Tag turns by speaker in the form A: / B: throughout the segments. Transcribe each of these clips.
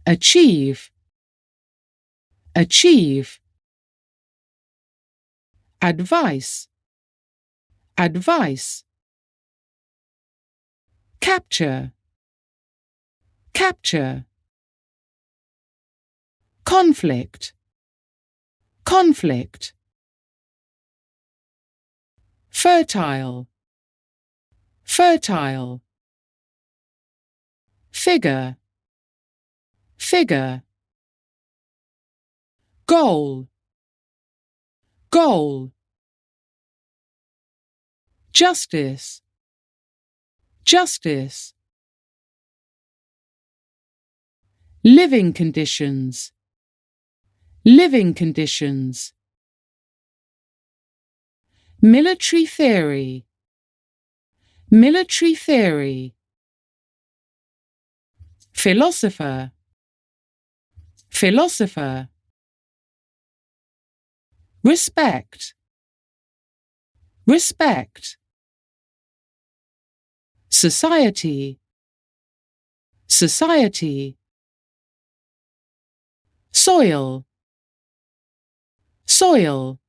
A: achieve, achieve. Advice, advice. Capture, capture. Conflict, conflict. Fertile, fertile. Figure, figure. Goal, goal. Justice, justice. Living conditions, living conditions. Military theory, military theory. Philosopher, philosopher. Respect, respect. Society, society. Soil, soil.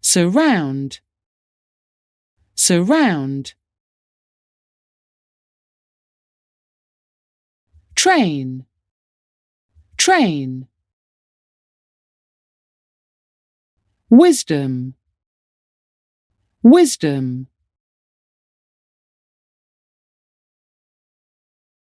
A: Surround, surround. Train, train. Wisdom, wisdom.